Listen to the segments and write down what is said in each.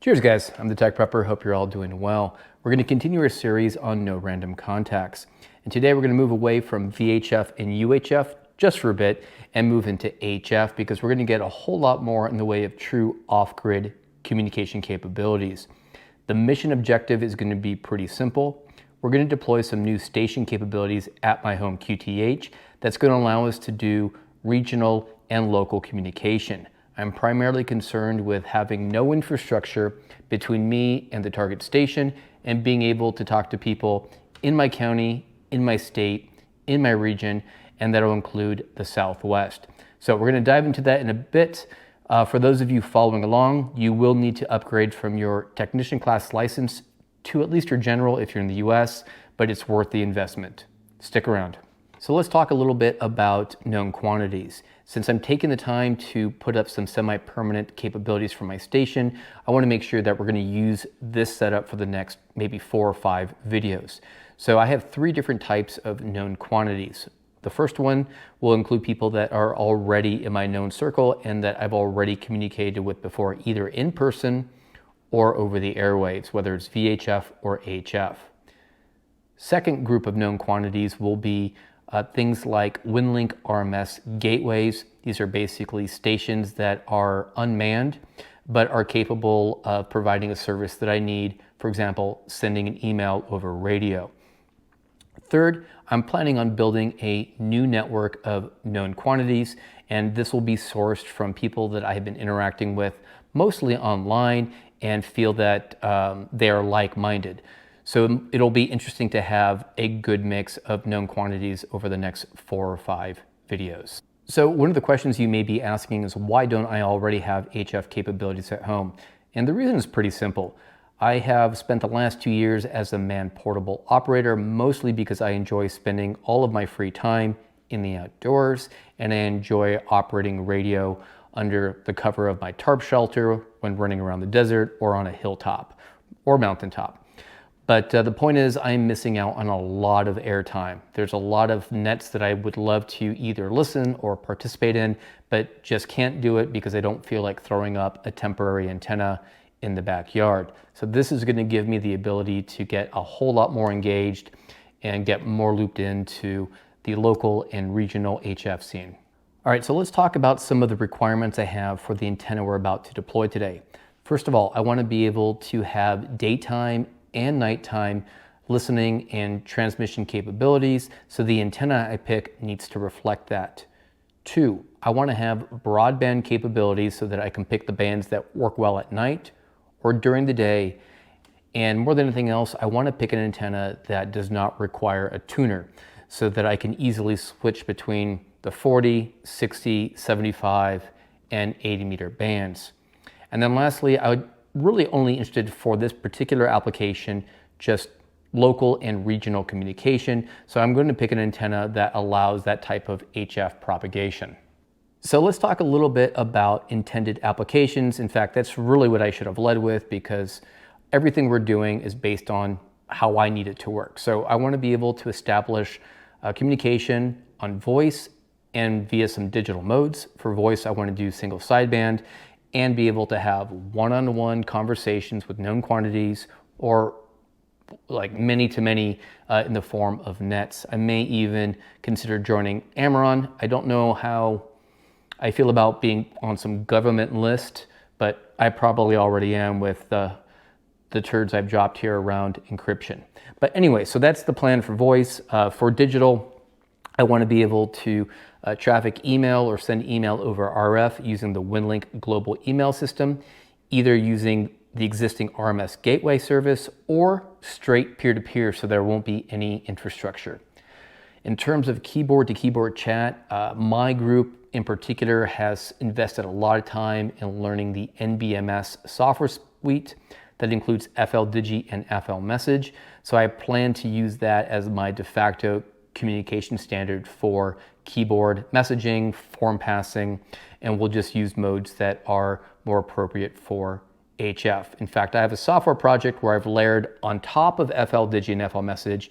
Cheers guys, I'm the Tech Prepper, hope you're all doing well. We're going to continue our series on no random contacts. And today we're going to move away from VHF and UHF just for a bit and move into HF because we're going to get a whole lot more in the way of true off-grid communication capabilities. The mission objective is going to be pretty simple. We're going to deploy some new station capabilities at my home QTH that's going to allow us to do regional and local communication. I'm primarily concerned with having no infrastructure between me and the target station and being able to talk to people in my county, in my state, in my region, and that'll include the Southwest. So we're going to dive into that in a bit. For those of you following along, you will need to upgrade from your technician class license to at least your general if you're in the US, but it's worth the investment. Stick around. So let's talk a little bit about known quantities. Since I'm taking the time to put up some semi-permanent capabilities for my station, I want to make sure that we're going to use this setup for the next maybe 4 or 5 videos. So I have 3 different types of known quantities. The first one will include people that are already in my known circle and that I've already communicated with before, either in person or over the airwaves, whether it's VHF or HF. Second group of known quantities will be things like winlink RMS gateways. These are basically stations that are unmanned, but are capable of providing a service that I need, for example, sending an email over radio. Third, I'm planning on building a new network of known quantities, and this will be sourced from people that I have been interacting with, mostly online, and feel that they are like-minded. So it'll be interesting to have a good mix of known quantities over the next 4 or 5 videos. So one of the questions you may be asking is, why don't I already have HF capabilities at home? And the reason is pretty simple. I have spent the last 2 years as a manned portable operator, mostly because I enjoy spending all of my free time in the outdoors, and I enjoy operating radio under the cover of my tarp shelter when running around the desert or on a hilltop or mountaintop. But the point is, I'm missing out on a lot of airtime. There's a lot of nets that I would love to either listen or participate in, but just can't do it because I don't feel like throwing up a temporary antenna in the backyard. So this is going to give me the ability to get a whole lot more engaged and get more looped into the local and regional HF scene. All right, so let's talk about some of the requirements I have for the antenna we're about to deploy today. First of all, I want to be able to have daytime and nighttime listening and transmission capabilities, so the antenna I pick needs to reflect that. 2, I want to have broadband capabilities so that I can pick the bands that work well at night or during the day. And more than anything else, I want to pick an antenna that does not require a tuner so that I can easily switch between the 40, 60, 75, and 80 meter bands. And then lastly, I would really only interested for this particular application, just local and regional communication. So I'm going to pick an antenna that allows that type of HF propagation. So let's talk a little bit about intended applications. In fact, that's really what I should have led with, because everything we're doing is based on how I need it to work. So I want to be able to establish communication on voice and via some digital modes. For voice, I want to do single sideband and be able to have one-on-one conversations with known quantities, or like many-to-many in the form of nets. I may even consider joining Amaron. I don't know how I feel about being on some government list, but I probably already am with the turds I've dropped here around encryption. But anyway, so that's the plan for voice. For digital, I want to be able to traffic email or send email over RF using the WinLink global email system, either using the existing RMS gateway service or straight peer-to-peer, so there won't be any infrastructure. In terms of keyboard to keyboard chat, my group in particular has invested a lot of time in learning the NVIS software suite that includes FLDigi and FLMessage. So I plan to use that as my de facto communication standard for keyboard messaging, form passing, and we'll just use modes that are more appropriate for HF. In fact, I have a software project where I've layered on top of FLDigi and FLMessage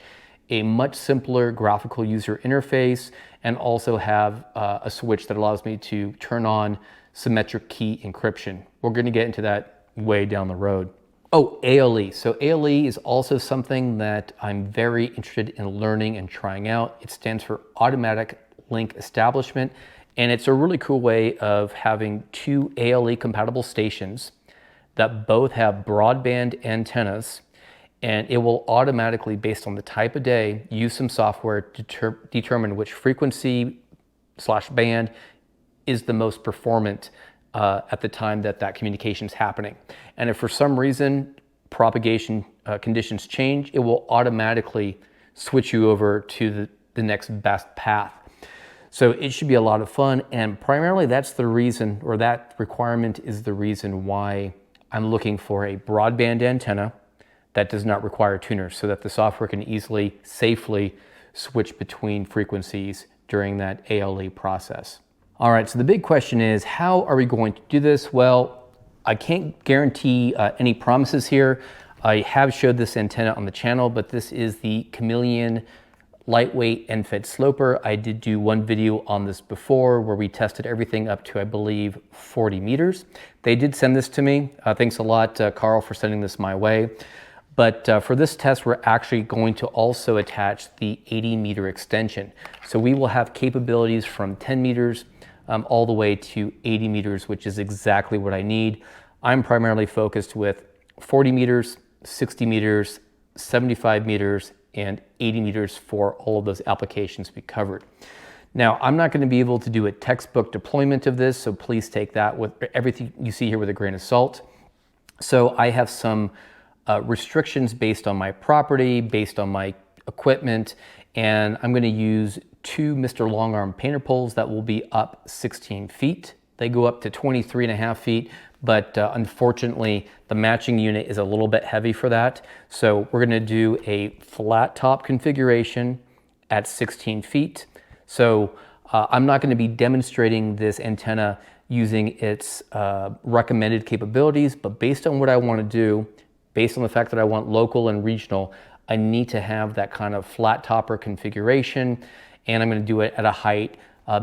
a much simpler graphical user interface, and also have a switch that allows me to turn on symmetric key encryption. We're going to get into that way down the road. Oh, ALE. So ALE is also something that I'm very interested in learning and trying out. It stands for Automatic Link Establishment, and it's a really cool way of having two ALE compatible stations that both have broadband antennas, and it will automatically, based on the type of day, use some software to determine which frequency / band is the most performant at the time that communication is happening. And if for some reason propagation conditions change, it will automatically switch you over to the next best path. So it should be a lot of fun, and primarily that's the reason, or that requirement is the reason why I'm looking for a broadband antenna that does not require tuners, so that the software can easily, safely switch between frequencies during that ALE process. All right, so the big question is, how are we going to do this? Well, I can't guarantee any promises here. I have showed this antenna on the channel, but this is the Chameleon lightweight end-fed sloper. I did do one video on this before where we tested everything up to, I believe, 40 meters. They did send this to me. Thanks a lot, Carl, for sending this my way. But for this test, we're actually going to also attach the 80-meter extension. So we will have capabilities from 10 meters all the way to 80 meters, which is exactly what I need. I'm primarily focused with 40 meters, 60 meters, 75 meters, and 80 meters for all of those applications to be covered. Now, I'm not going to be able to do a textbook deployment of this, so please take that with everything you see here with a grain of salt. So I have some restrictions based on my property, based on my equipment, and I'm going to use two Mr. Longarm painter poles that will be up 16 feet. They go up to 23.5 feet, but unfortunately the matching unit is a little bit heavy for that. So we're going to do a flat top configuration at 16 feet. So I'm not going to be demonstrating this antenna using its recommended capabilities, but based on what I want to do, based on the fact that I want local and regional, I need to have that kind of flat topper configuration, and I'm going to do it at a height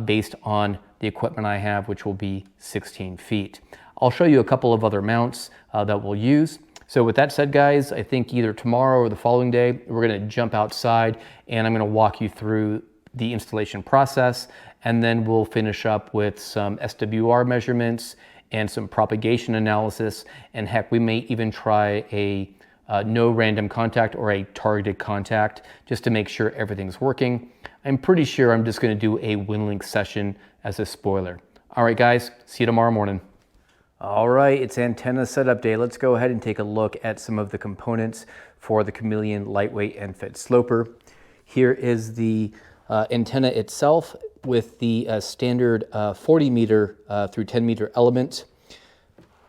based on the equipment I have, which will be 16 feet. I'll show you a couple of other mounts that we'll use. So with that said, guys, I think either tomorrow or the following day, we're going to jump outside and I'm going to walk you through the installation process, and then we'll finish up with some SWR measurements and some propagation analysis, and heck, we may even try a no random contact or a targeted contact just to make sure everything's working. I'm pretty sure I'm just going to do a winlink session as a spoiler. All right, guys, see you tomorrow morning. All right, it's antenna setup day. Let's go ahead and take a look at some of the components for the Chameleon lightweight end-fed sloper. Here is the antenna itself with the standard 40 meter through 10 meter element.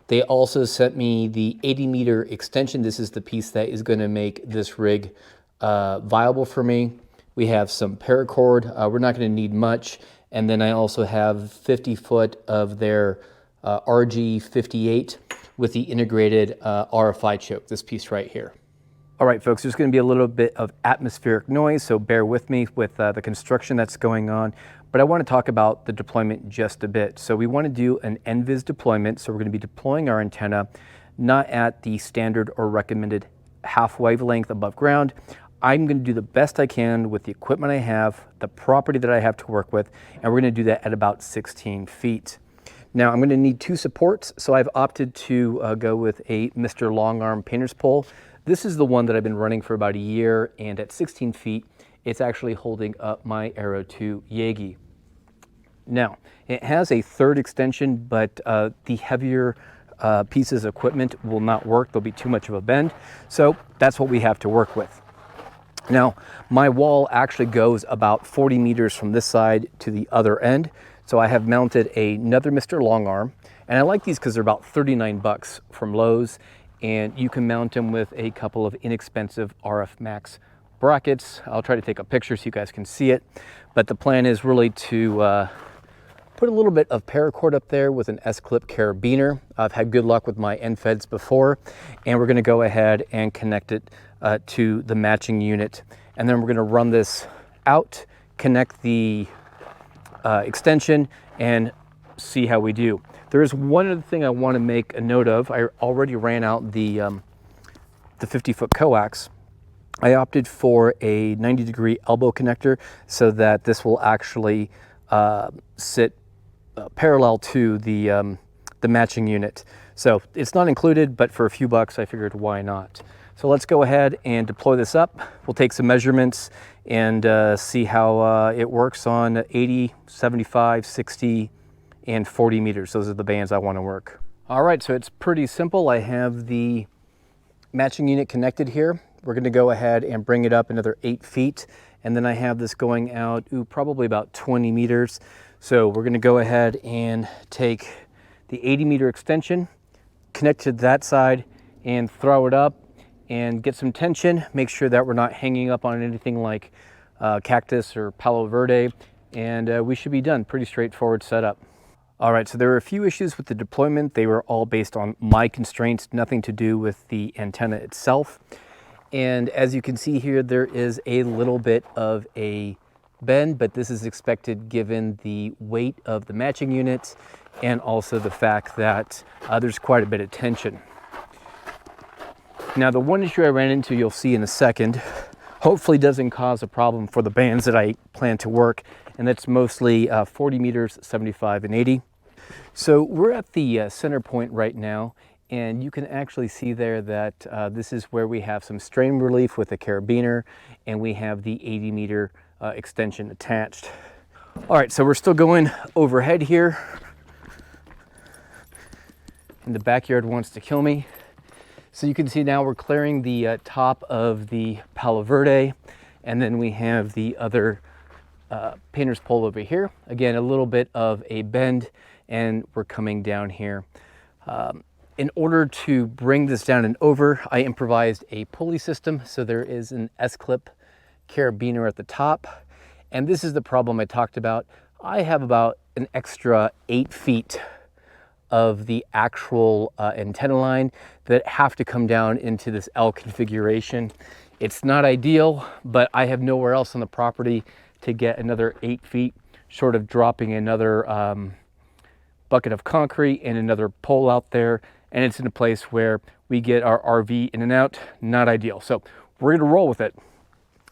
They also sent me the 80 meter extension. This is the piece that is going to make this rig viable for me. We have some paracord. We're not going to need much. And then I also have 50 foot of their RG58 with the integrated RFI choke, this piece right here. All right, folks, there's going to be a little bit of atmospheric noise, so bear with me with the construction that's going on. But I want to talk about the deployment just a bit. So we want to do an NVIS deployment. So we're going to be deploying our antenna not at the standard or recommended half wavelength above ground. I'm going to do the best I can with the equipment I have, the property that I have to work with, and we're going to do that at about 16 feet. Now I'm going to need two supports, so I've opted to go with a Mr. Longarm painter's pole. This is the one that I've been running for about a year, and at 16 feet, it's actually holding up my Arrow 2 Yagi. Now, it has a third extension, but the heavier pieces of equipment will not work. There'll be too much of a bend, so that's what we have to work with. Now, my wall actually goes about 40 meters from this side to the other end, so I have mounted another Mr. Longarm, and I like these because they're about 39 bucks from Lowe's, and you can mount them with a couple of inexpensive RF Max brackets. I'll try to take a picture so you guys can see it, but the plan is really to put a little bit of paracord up there with an S-clip carabiner. I've had good luck with my end-feds before, and we're going to go ahead and connect it to the matching unit, and then we're going to run this out, connect the extension, and see how we do. There is one other thing I want to make a note of. I already ran out the 50-foot coax. I opted for a 90-degree elbow connector so that this will actually sit parallel to the matching unit. So it's not included, but for a few bucks, I figured why not. So let's go ahead and deploy this up. We'll take some measurements and see how it works on 80, 75, 60, and 40 meters. Those are the bands I want to work. All right, so it's pretty simple. I have the matching unit connected here. We're going to go ahead and bring it up another 8 feet. And then I have this going out, probably about 20 meters. So we're going to go ahead and take the 80-meter extension, connect to that side, and throw it up and get some tension. Make sure that we're not hanging up on anything like cactus or Palo Verde, and we should be done. Pretty straightforward setup. All right, so there were a few issues with the deployment. They were all based on my constraints, nothing to do with the antenna itself. And as you can see here, there is a little bit of a bend, but this is expected given the weight of the matching units and also the fact that there's quite a bit of tension. Now, the one issue I ran into, you'll see in a second, hopefully doesn't cause a problem for the bands that I plan to work, and that's mostly 40 meters, 75 and 80. So we're at the center point right now, and you can actually see there that this is where we have some strain relief with a carabiner, and we have the 80-meter extension attached. All right, so we're still going overhead here, and the backyard wants to kill me. So you can see now we're clearing the top of the Palo Verde, and then we have the other painter's pole over here. Again, a little bit of a bend, and we're coming down here. In order to bring this down and over, I improvised a pulley system. So there is an S-clip carabiner at the top, and this is the problem I talked about. I have about an extra 8 feet of the actual antenna line that have to come down into this L configuration. It's not ideal, but I have nowhere else on the property to get another 8 feet, short of dropping another bucket of concrete and another pole out there. And it's in a place where we get our RV in and out. Not ideal. So we're gonna roll with it.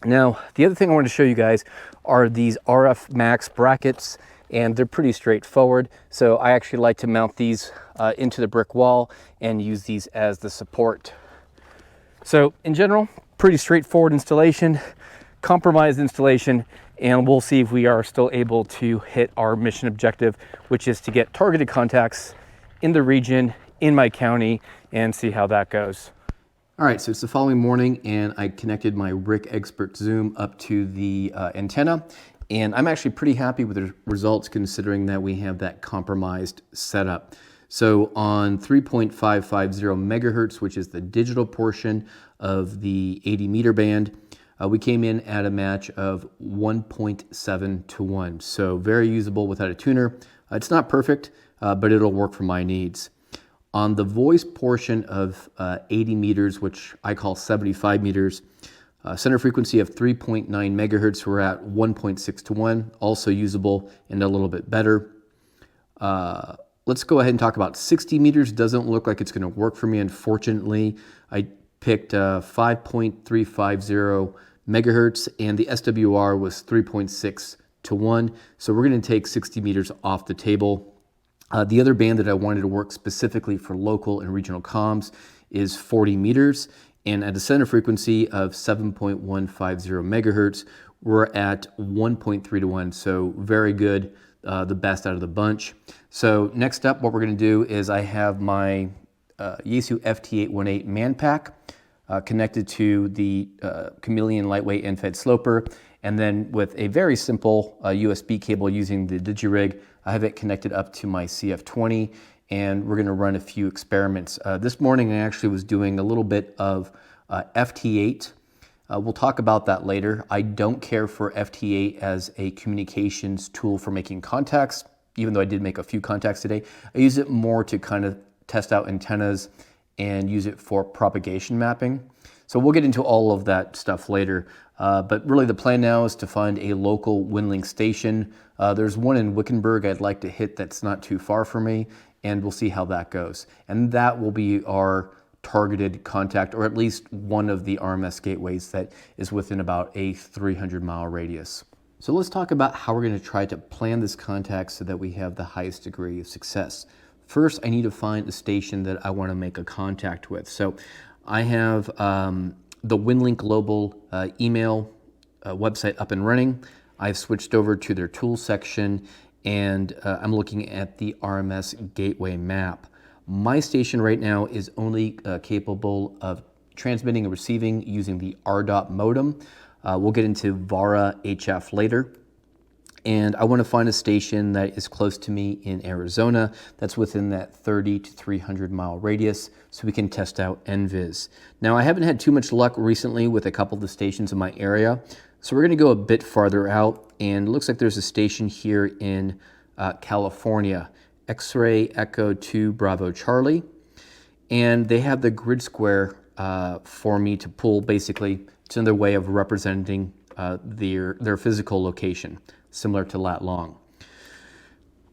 Now, the other thing I want to show you guys are these RF Max brackets, and they're pretty straightforward. So I actually like to mount these into the brick wall and use these as the support. So in general, pretty straightforward installation, compromised installation, and we'll see if we are still able to hit our mission objective, which is to get targeted contacts in the region, in my county, and see how that goes. All right, so it's the following morning, and I connected my RIC Expert Zoom up to the antenna, and I'm actually pretty happy with the results considering that we have that compromised setup. So on 3.550 megahertz, which is the digital portion of the 80-meter band, we came in at a match of 1.7 to 1. So very usable without a tuner. It's not perfect, but it'll work for my needs. On the voice portion of 80 meters, which I call 75 meters, center frequency of 3.9 megahertz, we're at 1.6 to 1, also usable and a little bit better. Let's go ahead and talk about 60 meters. Doesn't look like it's going to work for me, unfortunately. I picked 5.350 megahertz, and the SWR was 3.6 to 1. So we're going to take 60 meters off the table. The other band that I wanted to work specifically for local and regional comms is 40 meters. And at a center frequency of 7.150 megahertz, we're at 1.3 to 1. So very good, the best out of the bunch. So next up, what we're going to do is I have my Yaesu FT818 man pack connected to the Chameleon lightweight end-fed sloper. And then with a very simple USB cable using the DigiRig, I have it connected up to my CF20, and we're gonna run a few experiments. This morning I actually was doing a little bit of FT8. We'll talk about that later. I don't care for FT8 as a communications tool for making contacts, even though I did make a few contacts today. I use it more to kind of test out antennas and use it for propagation mapping. So we'll get into all of that stuff later. But really the plan now is to find a local WinLink station. There's one in Wickenburg I'd like to hit that's not too far from me, and we'll see how that goes. And that will be our targeted contact, or at least one of the RMS gateways that is within about a 300-mile radius. So let's talk about how we're going to try to plan this contact so that we have the highest degree of success. First, I need to find a station that I want to make a contact with. So I have the WinLink Global email website up and running. I've switched over to their tools section, and I'm looking at the RMS gateway map. My station right now is only capable of transmitting and receiving using the RDOT modem. We'll get into VARA HF later. And I want to find a station that is close to me in Arizona that's within that 30 to 300 mile radius so we can test out NVIS. Now, I haven't had too much luck recently with a couple of the stations in my area, so we're going to go a bit farther out, and it looks like there's a station here in California, X-Ray Echo 2 Bravo Charlie, and they have the grid square for me to pull. Basically, it's another way of representing their physical location, similar to lat long.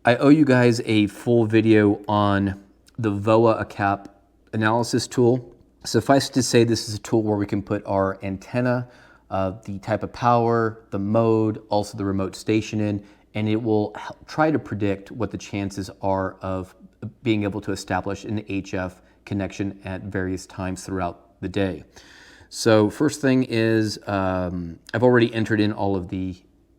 I owe you guys a full video on the VOA ACAP analysis tool. Suffice to say, this is a tool where we can put our antenna, the type of power, the mode, also the remote station in, and it will try to predict what the chances are of being able to establish an HF connection at various times throughout the day. So first thing is, I've already entered in all of the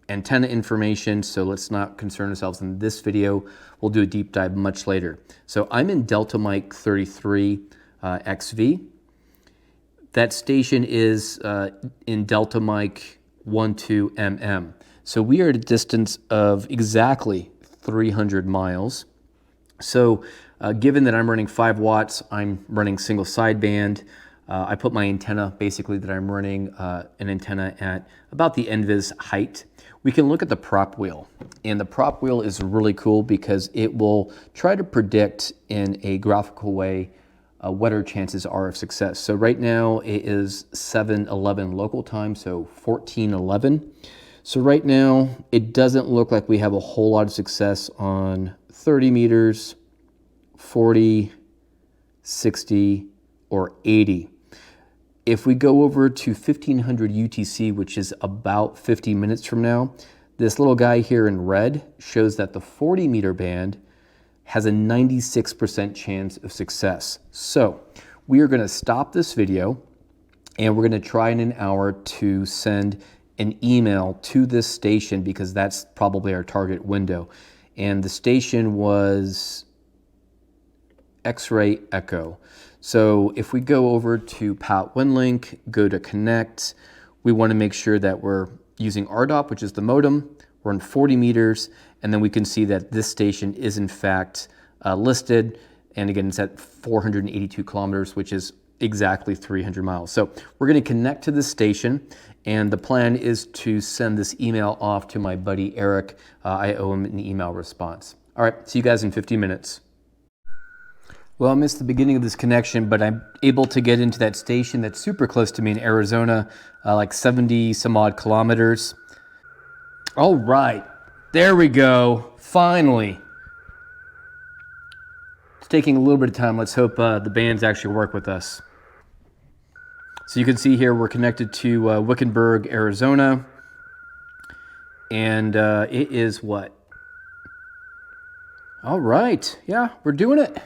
antenna information, so let's not concern ourselves in this video. We'll do a deep dive much later. So I'm in Delta Mic 33 XV. That station is in Delta Mic 12 MM. So we are at a distance of exactly 300 miles. So given that I'm running 5 watts, I'm running single sideband. I put my antenna, basically, that I'm running an antenna at about the NVIS height. We can look at the prop wheel, and the prop wheel is really cool because it will try to predict in a graphical way what our chances are of success. So right now it is 7:11 local time, so 14:11. So right now it doesn't look like we have a whole lot of success on 30 meters, 40, 60, or 80. If we go over to 1500 UTC, which is about 50 minutes from now, this little guy here in red shows that the 40 meter band has a 96% chance of success. So we are going to stop this video, and we're going to try in an hour to send an email to this station because that's probably our target window. And the station was X-Ray Echo. So if we go over to Pat WinLink, go to connect, we want to make sure that we're using RDOT, which is the modem. We're in 40 meters, and then we can see that this station is in fact listed. And again, it's at 482 kilometers, which is exactly 300 miles. So we're going to connect to this station, and the plan is to send this email off to my buddy Eric. I owe him an email response. All right, see you guys in 50 minutes. Well, I missed the beginning of this connection, but I'm able to get into that station that's super close to me in Arizona, like 70 some odd kilometers. All right, there we go, finally. It's taking a little bit of time. Let's hope the bands actually work with us. So you can see here we're connected to Wickenburg, Arizona, and it is what? All right, yeah, we're doing it.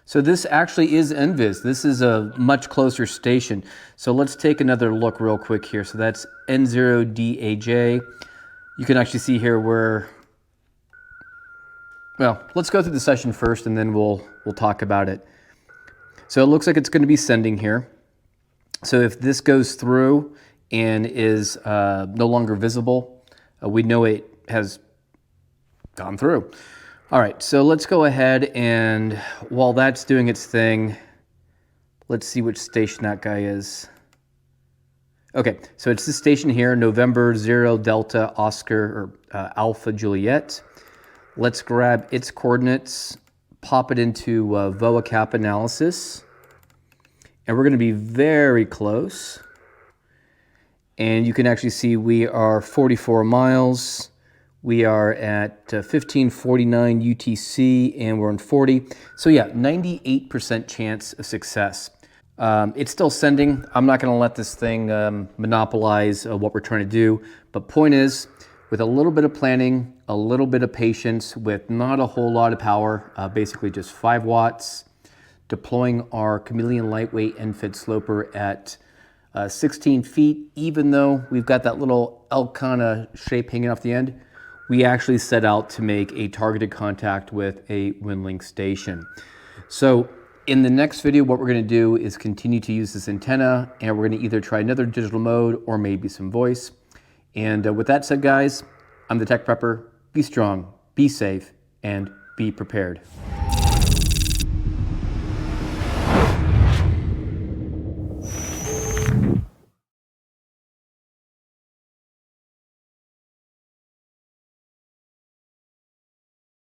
So this actually is NVIS. This is a much closer station. So let's take another look real quick here. So that's N0DAJ. You can actually see here where, well, let's go through the session first and then we'll talk about it. So it looks like it's going to be sending here. So if this goes through and is no longer visible, we know it has gone through. All right, so let's go ahead, and while that's doing its thing, let's see which station that guy is. Okay, so it's this station here, November 0 Delta Oscar, or Alpha Juliet. Let's grab its coordinates, pop it into VOA ACAP analysis. and we're going to be very close. And you can actually see we are 44 miles. We are at 1549 UTC, and we're in 40. So yeah, 98% chance of success. It's still sending. I'm not going to let this thing monopolize what we're trying to do. But point is, with a little bit of planning, a little bit of patience, with not a whole lot of power, basically just 5 watts, deploying our Chameleon lightweight end-fed sloper at 16 feet, even though we've got that little elk kind of shape hanging off the end, we actually set out to make a targeted contact with a winlink station. So in the next video, what we're going to do is continue to use this antenna, and we're going to either try another digital mode or maybe some voice. And with that said, guys, I'm the Tech Prepper. Be strong, be safe, and be prepared.